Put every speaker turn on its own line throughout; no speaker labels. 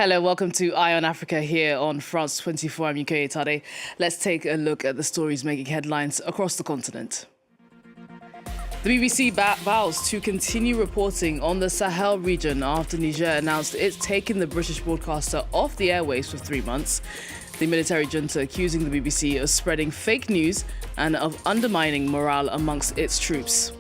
Hello, welcome to Eye on Africa here on France 24. I'm Yuke Tade. Let's take a look at the stories making headlines across the continent. The BBC vows to continue reporting on the Sahel region after Niger announced it's taken the British broadcaster off the airwaves for 3 months. The military junta accusing the BBC of spreading fake news and of undermining morale amongst its troops.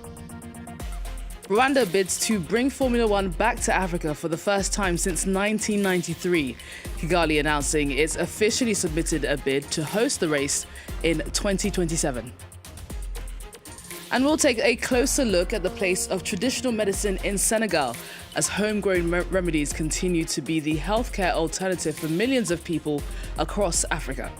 Rwanda bids to bring Formula One back to Africa for the first time since 1993. Kigali announcing it's officially submitted a bid to host the race in 2027. And we'll take a closer look at the place of traditional medicine in Senegal as homegrown remedies continue to be the healthcare alternative for millions of people across Africa.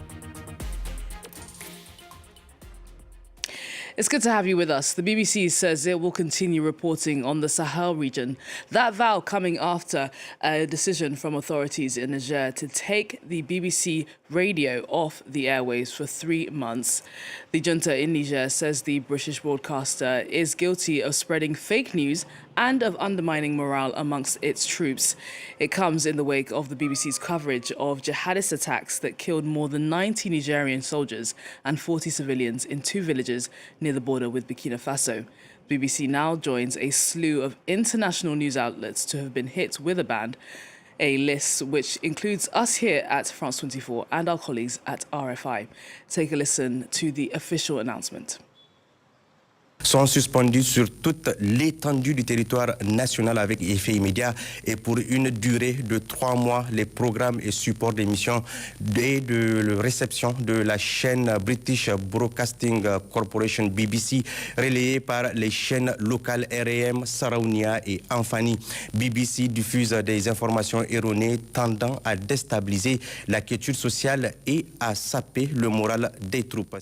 It's good to have you with us. The BBC says it will continue reporting on the Sahel region. That vow coming after a decision from authorities in Niger to take the BBC radio off the airwaves for 3 months. The junta in Niger says the British broadcaster is guilty of spreading fake news and of undermining morale amongst its troops. It comes in the wake of the BBC's coverage of jihadist attacks that killed more than 90 Nigerian soldiers and 40 civilians in 2 villages near the border with Burkina Faso. BBC now joins a slew of international news outlets to have been hit with a ban, a list which includes us here at France 24 and our colleagues at RFI. Take a listen to the official announcement.
Sont suspendus sur toute l'étendue du territoire national avec effet immédiat et pour une durée de 3 mois les programmes et supports d'émissions de réception de la chaîne British Broadcasting Corporation BBC relayée par les chaînes locales RM, Saraounia et Anfani. BBC diffuse des informations erronées tendant à déstabiliser la quiétude sociale et à saper le moral des troupes.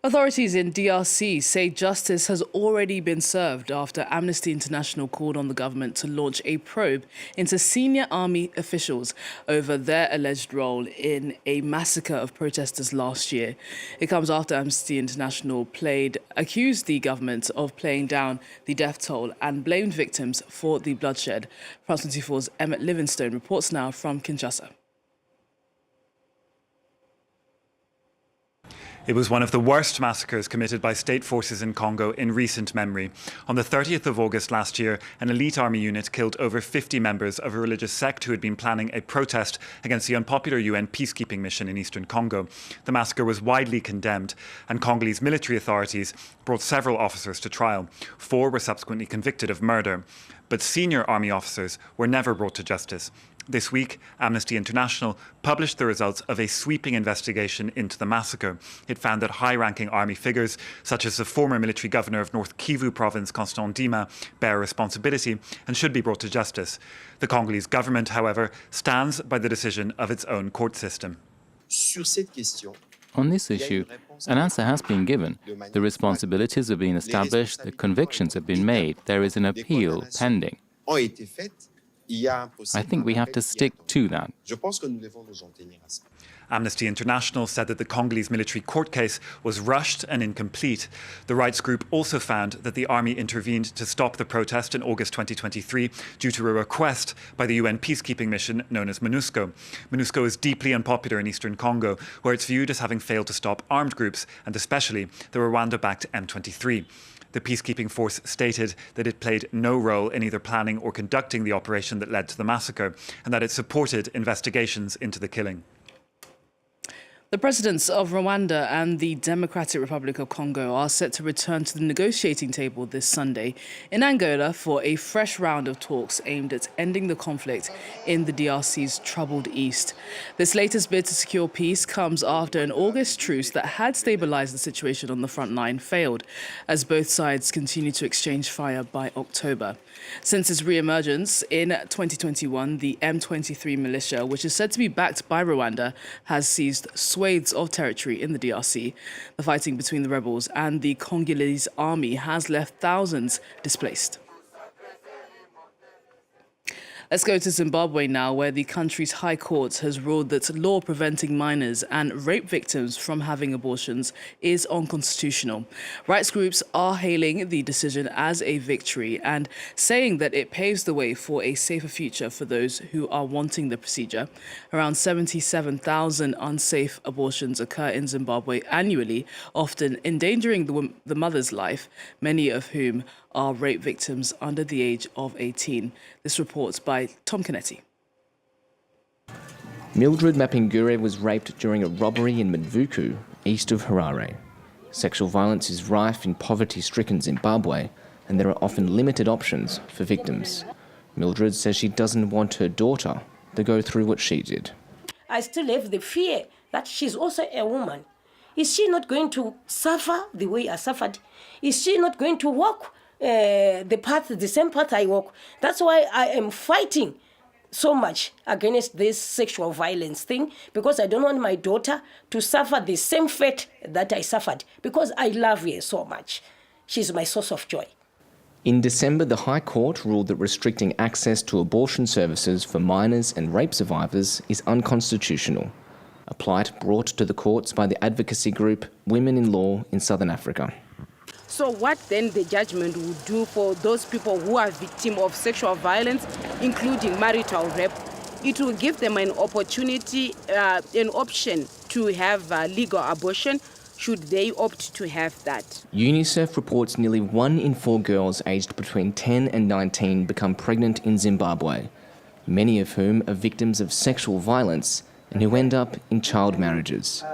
Authorities in DRC say justice has already been served after Amnesty International called on the government to launch a probe into senior army officials over their alleged role in a massacre of protesters last year. It comes after Amnesty International accused the government of playing down the death toll and blamed victims for the bloodshed. France 24's Emmett Livingstone reports now from Kinshasa.
It was one of the worst massacres committed by state forces in Congo in recent memory. On the 30th of August last year, an elite army unit killed over 50 members of a religious sect who had been planning a protest against the unpopular UN peacekeeping mission in eastern Congo. The massacre was widely condemned, and Congolese military authorities brought several officers to trial. 4 were subsequently convicted of murder. But senior army officers were never brought to justice. This week, Amnesty International published the results of a sweeping investigation into the massacre. It found that high-ranking army figures, such as the former military governor of North Kivu province, Constant Ndima, bear responsibility and should be brought to justice. The Congolese government, however, stands by the decision of its own court system.
On this issue, an answer has been given. The responsibilities have been established, the convictions have been made, there is an appeal pending. I think we have to stick to that.
Amnesty International said that the Congolese military court case was rushed and incomplete. The rights group also found that the army intervened to stop the protest in August 2023 due to a request by the UN peacekeeping mission known as MONUSCO. MONUSCO is deeply unpopular in eastern Congo, where it's viewed as having failed to stop armed groups, and especially the Rwanda-backed M23. The peacekeeping force stated that it played no role in either planning or conducting the operation that led to the massacre, and that it supported investigations into the killing.
The presidents of Rwanda and the Democratic Republic of Congo are set to return to the negotiating table this Sunday in Angola for a fresh round of talks aimed at ending the conflict in the DRC's troubled east. This latest bid to secure peace comes after an August truce that had stabilized the situation on the front line failed, as both sides continue to exchange fire by October. Since its re-emergence in 2021, the M23 militia, which is said to be backed by Rwanda, has seized swathes of territory in the DRC. The fighting between the rebels and the Congolese army has left thousands displaced. Let's go to Zimbabwe now, where the country's High Court has ruled that law preventing minors and rape victims from having abortions is unconstitutional. Rights groups are hailing the decision as a victory and saying that it paves the way for a safer future for those who are wanting the procedure. Around 77,000 unsafe abortions occur in Zimbabwe annually, often endangering the mother's life, many of whom are rape victims under the age of 18. This report's by Tom Canetti.
Mildred Mapingure was raped during a robbery in Mvuku, east of Harare. Sexual violence is rife in poverty-stricken Zimbabwe, and there are often limited options for victims. Mildred says she doesn't want her daughter to go through what she did.
I still have the fear that she's also a woman. Is she not going to suffer the way I suffered? Is she not going to walk the same path I walk? That's why I am fighting so much against this sexual violence thing, because I don't want my daughter to suffer the same fate that I suffered, because I love her so much. She's my source of joy.
In December, the High Court ruled that restricting access to abortion services for minors and rape survivors is unconstitutional, a plight brought to the courts by the advocacy group Women in Law in Southern Africa.
So what then the judgment would do for those people who are victims of sexual violence, including marital rape, it will give them an opportunity, an option to have legal abortion, should they opt to have that.
UNICEF reports nearly 1 in 4 girls aged between 10 and 19 become pregnant in Zimbabwe, many of whom are victims of sexual violence and who end up in child marriages,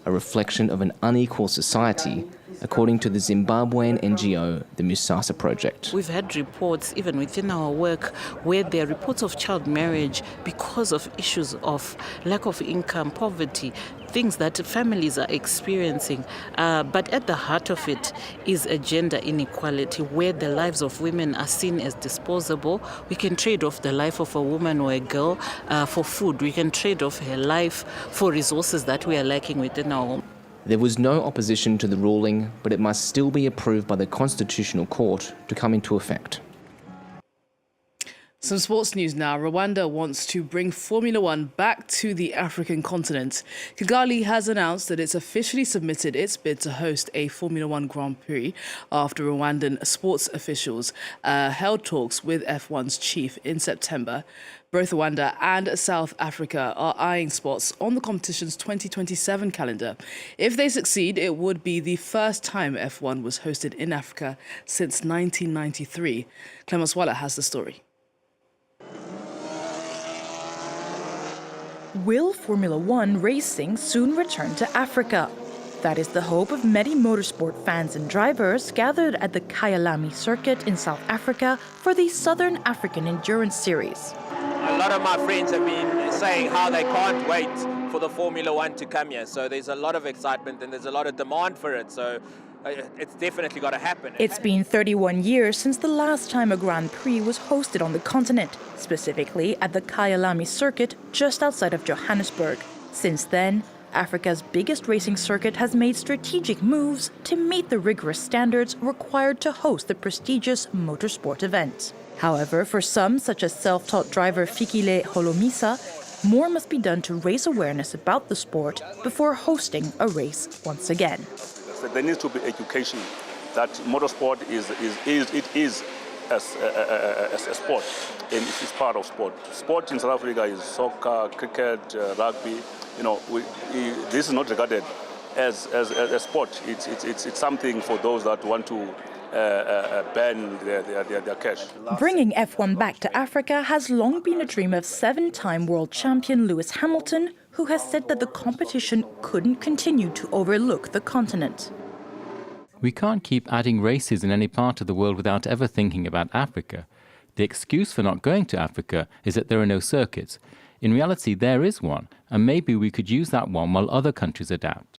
a reflection of an unequal society, according to the Zimbabwean NGO, the Musasa Project.
We've had reports, even within our work, where there are reports of child marriage because of issues of lack of income, poverty, things that families are experiencing. But at the heart of it is a gender inequality where the lives of women are seen as disposable. We can trade off the life of a woman or a girl for food. We can trade off her life for resources that we are lacking within our home.
There was no opposition to the ruling, but it must still be approved by the Constitutional Court to come into effect.
Some sports news now. Rwanda wants to bring Formula One back to the African continent. Kigali has announced that it's officially submitted its bid to host a Formula One Grand Prix after Rwandan sports officials held talks with F1's chief in September. Both Rwanda and South Africa are eyeing spots on the competition's 2027 calendar. If they succeed, it would be the first time F1 was hosted in Africa since 1993. Clemens Waller has the story.
Will Formula One racing soon return to Africa? That is the hope of many motorsport fans and drivers gathered at the Kyalami circuit in South Africa for the Southern African Endurance Series.
A lot of my friends have been saying how they can't wait for the Formula One to come here. So there's a lot of excitement and there's a lot of demand for it. So it's definitely got to happen.
It's been 31 years since the last time a Grand Prix was hosted on the continent, specifically at the Kyalami circuit just outside of Johannesburg. Since then, Africa's biggest racing circuit has made strategic moves to meet the rigorous standards required to host the prestigious motorsport event. However, for some, such as self-taught driver Fikile Holomisa, more must be done to raise awareness about the sport before hosting a race once again.
So there needs to be education that motorsport is a sport, and it is part of sport. Sport in South Africa is soccer, cricket, rugby. You know, this is not regarded as a sport. It's something for those that want to ban their cash.
Bringing F1 back to Africa has long been a dream of 7-time world champion Lewis Hamilton, who has said that the competition couldn't continue to overlook the continent.
We can't keep adding races in any part of the world without ever thinking about Africa. The excuse for not going to Africa is that there are no circuits. In reality, there is one, and maybe we could use that one while other countries adapt.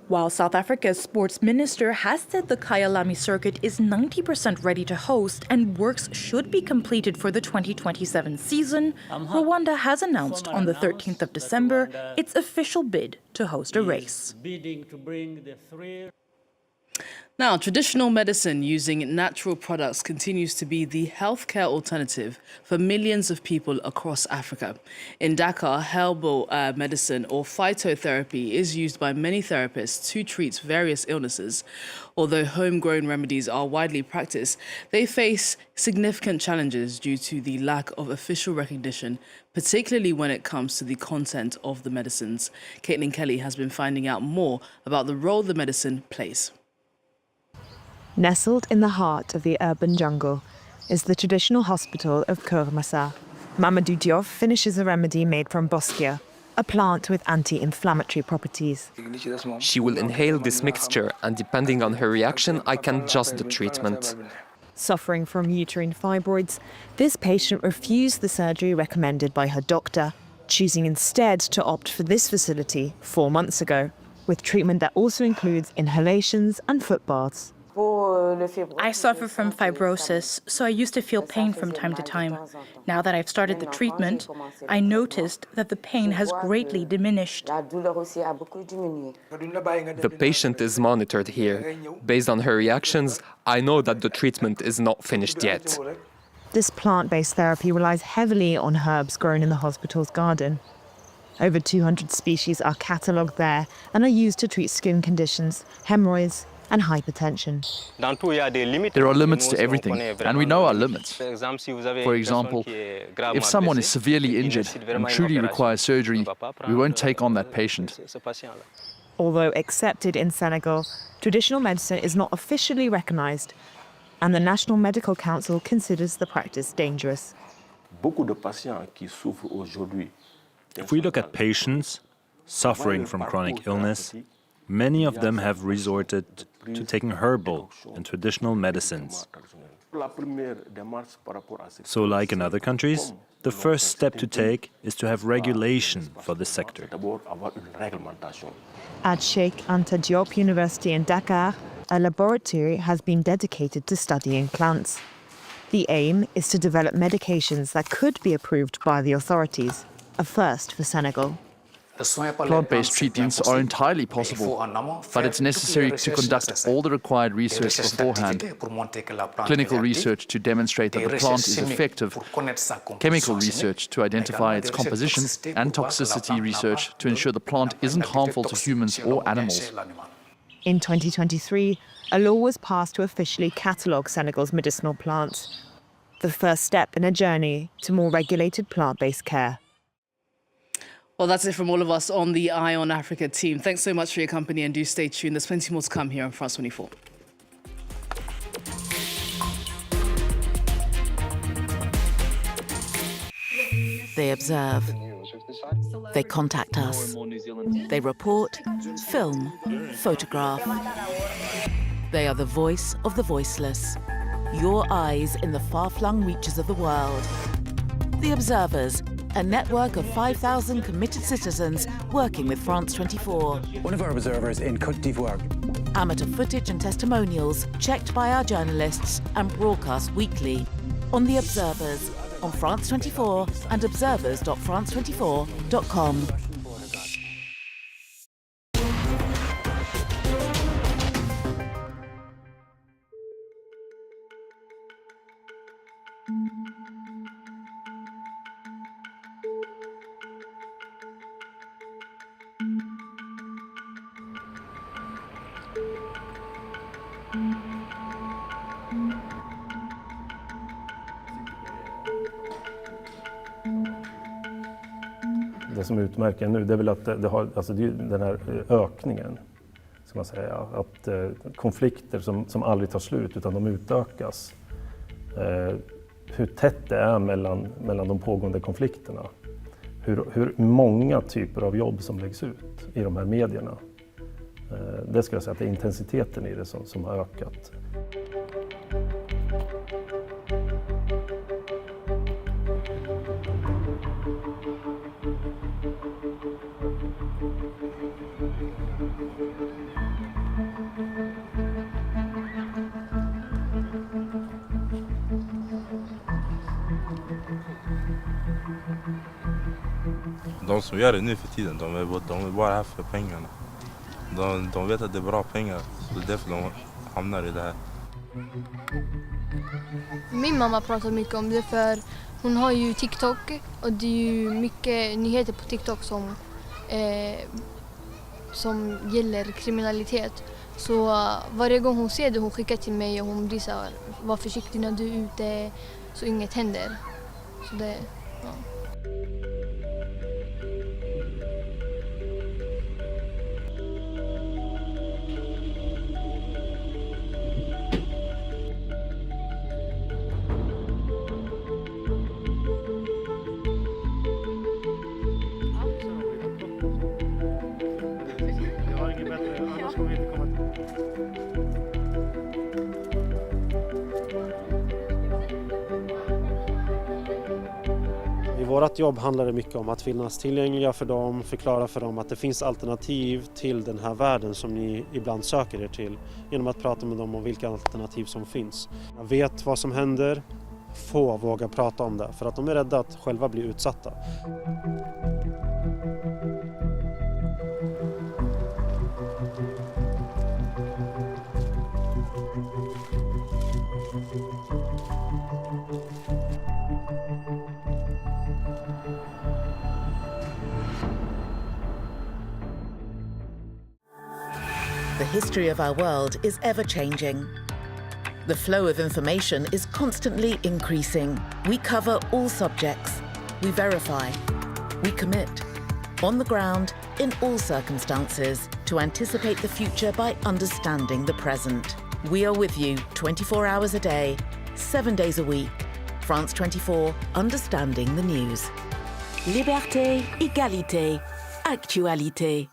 While South Africa's sports minister has said the Kyalami circuit is 90% ready to host and works should be completed for the 2027 season, Rwanda has announced on the 13th of December its official bid to host a race.
Now, traditional medicine using natural products continues to be the healthcare alternative for millions of people across Africa. In Dakar, herbal medicine or phytotherapy is used by many therapists to treat various illnesses. Although homegrown remedies are widely practiced, they face significant challenges due to the lack of official recognition, particularly when it comes to the content of the medicines. Caitlin Kelly has been finding out more about the role the medicine plays.
Nestled in the heart of the urban jungle is the traditional hospital of Kurmasa. Mamadou Diop finishes a remedy made from boskia, a plant with anti-inflammatory properties.
She will inhale this mixture, and depending on her reaction, I can adjust the treatment.
Suffering from uterine fibroids, this patient refused the surgery recommended by her doctor, choosing instead to opt for this facility 4 months ago, with treatment that also includes inhalations and foot baths.
I suffer from fibrosis, so I used to feel pain from time to time. Now that I've started the treatment, I noticed that the pain has greatly diminished.
The patient is monitored here. Based on her reactions, I know that the treatment is not finished yet.
This plant-based therapy relies heavily on herbs grown in the hospital's garden. Over 200 species are catalogued there and are used to treat skin conditions, hemorrhoids, and hypertension.
There are limits to everything, and we know our limits. For example, if someone is severely injured and truly requires surgery, we won't take on that patient.
Although accepted in Senegal, traditional medicine is not officially recognized, and the National Medical Council considers the practice dangerous.
If we look at patients suffering from chronic illness, many of them have resorted to taking herbal and traditional medicines. So, like in other countries, the first step to take is to have regulation for this sector.
At Sheikh Anta Diop University in Dakar, a laboratory has been dedicated to studying plants. The aim is to develop medications that could be approved by the authorities, a first for Senegal.
Plant-based treatments are entirely possible, but it's necessary to conduct all the required research beforehand. Clinical research to demonstrate that the plant is effective, chemical research to identify its composition, and toxicity research to ensure the plant isn't harmful to humans or animals.
In 2023, a law was passed to officially catalogue Senegal's medicinal plants, the first step in a journey to more regulated plant-based care.
Well, that's it from all of us on the Eye on Africa team. Thanks so much for your company, and do stay tuned. There's plenty more to come here on France 24.
They observe. They contact us. They report, film, photograph. They are the voice of the voiceless. Your eyes in the far-flung reaches of the world. The Observers, a network of 5,000 committed citizens working with France 24.
One of our observers in Côte d'Ivoire.
Amateur footage and testimonials checked by our journalists and broadcast weekly on The Observers, on France 24 and observers.france24.com.
Det som utmärker nu, det är väl att det har, alltså den här ökningen, ska man säga, att konflikter som aldrig tar slut utan de utökas. Hur tätt det är mellan de pågående konflikterna. Hur många typer av jobb som läggs ut i de här medierna. Det ska jag säga att det är intensiteten i det som har ökat.
De som gör det nu för tiden, de är bara här för pengarna. De vet att det är bra pengar, så det är därför de hamnar i det här.
Min mamma pratar mycket om det för hon har ju TikTok och det är ju mycket nyheter på TikTok som gäller kriminalitet. Så varje gång hon ser det hon skickar till mig och hon blir så här, var försiktig när du är ute så inget händer. Så det, ja.
I vårt jobb handlar det mycket om att finnas tillgängliga för dem, förklara för dem att det finns alternativ till den här världen som ni ibland söker er till genom att prata med dem om vilka alternativ som finns. Jag vet vad som händer, få vågar prata om det för att de är rädda att själva bli utsatta.
The history of our world is ever-changing. The flow of information is constantly increasing. We cover all subjects. We verify. We commit. On the ground, in all circumstances, to anticipate the future by understanding the present. We are with you 24 hours a day, 7 days a week. France 24, understanding the news. Liberté, égalité, actualité.